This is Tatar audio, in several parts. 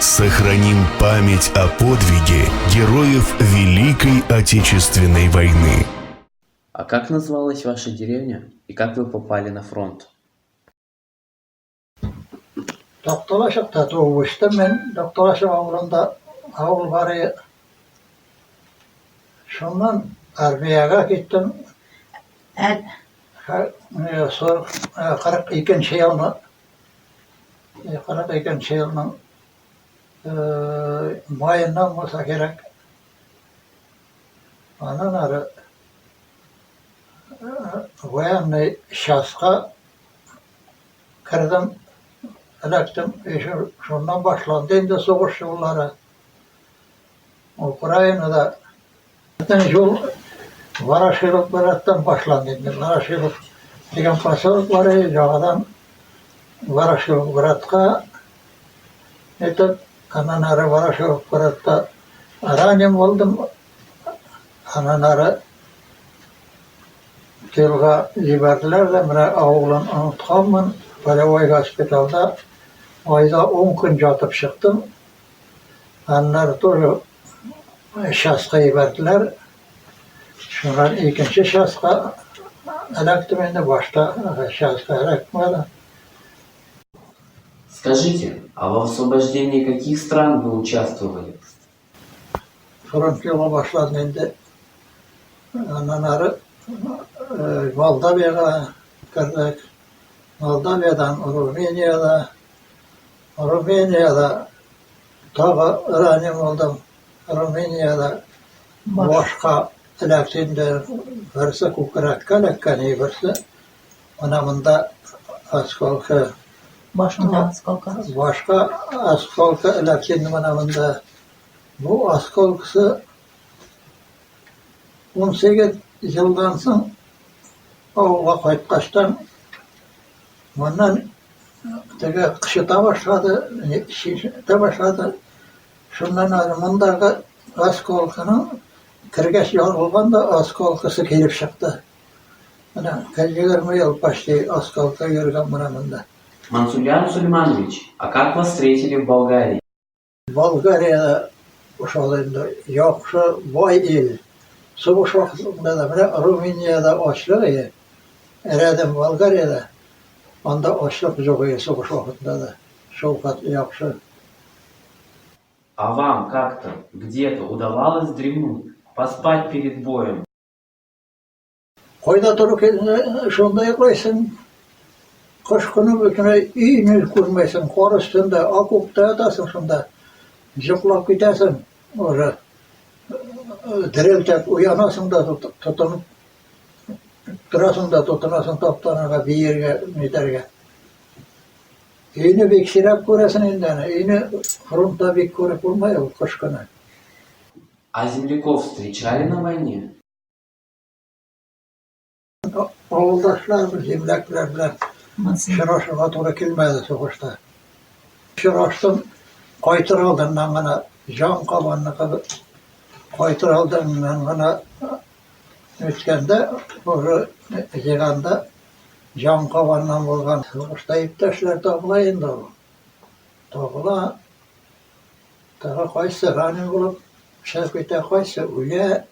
Сохраним память о подвиге героев Великой Отечественной войны. А как называлась ваша деревня и как вы попали на фронт? Doktorlaşıkta doğmuştum ben. Doktorlaşık avlunda avul var. Şundan armiyaga gittim. Sonra 42. yılın 42. yılın mayından olsa gerek. Ondan sonra военный şahska kırdım. Elektim. Şundan başlandı. Şimdi soğuş yolları. Ukrayna'da yol Varaşırık Berat'tan başlandı. Varaşırık degan poselik var. Jağadan Varaşırık Berat'a etip ananары Varaşırık Berat'ta aranim oldum. Ananары tılga jiberdiler de mene ağılın unutkanmın. Polevay hospitalda ayda 10 gün yatıp çıktım. Anlar doğru şahska jiberdiler. Şundan ikinci şahska elektim endi başta şahska elekmedi. Скажите, а в освобождении каких стран вы участвовали? Front yola başladı endi. Ananları Moldova'ya girdik. Moldova'dan Rumeniyada tağı öğrenim oldum. Rumeniyada başka elektrinde verse kukratka lekkani verse onamında askolka başka askolka elektrinde onamında bu askolkası 18 yıldan sonra oğula kayıtkaçtan ondan kışıta başladı, şişte başladı. Şundan arımındaki askolkanın Kırgız yol olganda askolkası kelip çıktı. Mana 20 yıl başlayı askolka yürügen bunamında. Мансурян Сулейманович, а как вас встретили в Болгарии? Bolgariyada uşağında yoksa vay il. Soğuş vaktinde de bile Rumeniyada açlık idi. Eredim Bolgariyada. Onda açlık yok idi soğuş vaktinde de. Şovkat yoksa. А вам как-то, где-то удавалось дремнуть, поспать перед боем? Koyda durup şunda yıkaysın. Kış günü büküne iğne kurmayasın. Kor üstünde, akupta yatasın şunda. Zıplap gidersin. Orada diriltip uyanasın da tutunup durasın da tutunasın toptanaga bir yerge giderge. İğne beksirek göresin indene. İğne frontta bek görüp olmuyor kış günü. А земляков встречали на войне? Avuldaşlar, zemlekler bilen şıraşıma doğru kelmedi soğuşta. Şıraştım, kaytır aldığından gana can kabanını kaytır aldığından gana ötkende, onu yığanda can kabanından bulgan soğuşta iptaşlar toplayın da o. Topla, tağa kaysa ranim bulup, şarkıta kaysa uya,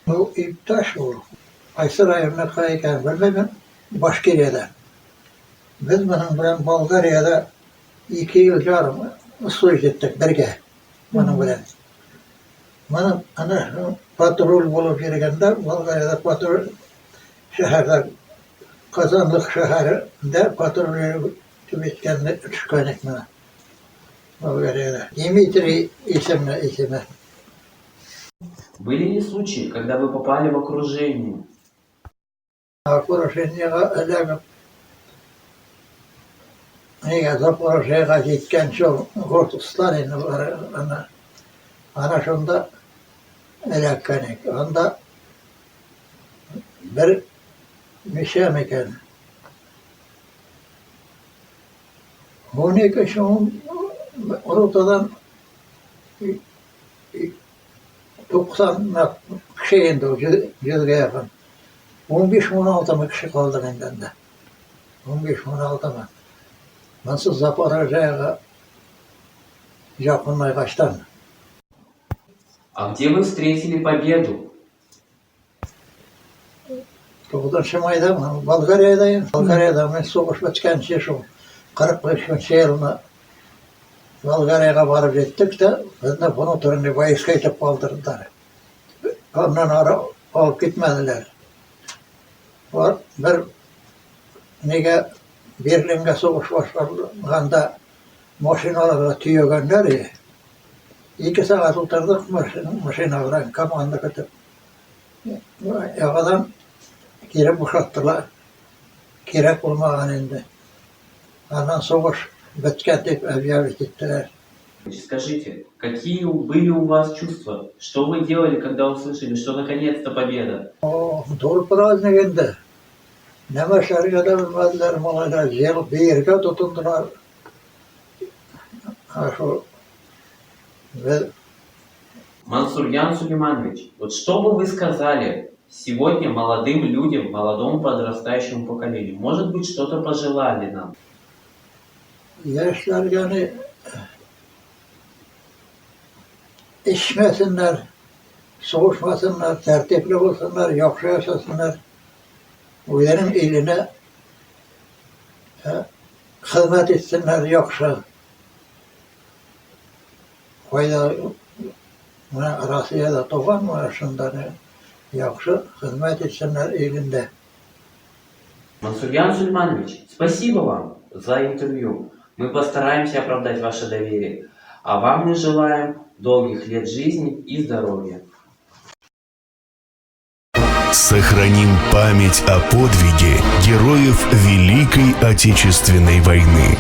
bu iptaş olur. Aysır ayırına kayıken bilmem Başkiriye'de. Biz bunun Bulgariya'da 2 yıl yarım ıslah ettik birge. Bunun bilen. Bunun patrol bulup yürügende Bulgariya'da patrol şehirde Kazanlık şehirde patrol tübetkende çıkaydık bana. Bulgariya'da. Dimitri isimli. Были ли случаи, когда вы попали в окружение? Окружениеға ілігіп, Запорожьеға жеткен жол Сталин ана шонда іліккен. Онда бір мешем екен. 12 шоң ротадан 90 kişi indi o yüzge yakın. 15-16 kişi kaldı benden de. 15-16 mı? Nasıl Zaporojye'ye Жапонной kaçtan. А где вы встретили победу? 9 mayda Bolgariyadayım. Bolgariyada men soğuş bitkençe şu 45-ci yılına Bolgariyaga barıp jettik de bizde bunu türünü vayıska etip kaldırdılar. Ondan ara alıp gitmediler. Var bir nege Berlin'e soğuş başlanğanda maşinalarla tüyögenler ya. 2 saat oturduk maşinalarla kamanda katıp. Yağadan geri boşalttılar. Gerek olmayan indi. Ondan soğuş bitketip evye gittiler. Скажите, какие были у вас чувства? Что вы делали, когда услышали, что наконец-то победа? O dol prazdnikinde. Neme şergede bilmediler malaylar. Yıl bir yerge tutundular. Ha şu ve Мансурьян Сулейманович, вот что бы вы сказали сегодня молодым людям, молодому подрастающему поколению? Может быть, что-то пожелали нам? yaşlar yani içmesinler, soğuşmasınlar, tertipli olsunlar, yakşı yaşasınlar. Onların eline hizmet etsinler yakşı. Fayda Rusya'da topan mı şundan yakşı hizmet etsinler elinde. Мансурьян Сулейманович, спасибо вам за интервью. Мы постараемся оправдать ваше доверие. А вам мы желаем долгих лет жизни и здоровья. Сохраним память о подвиге героев Великой Отечественной войны.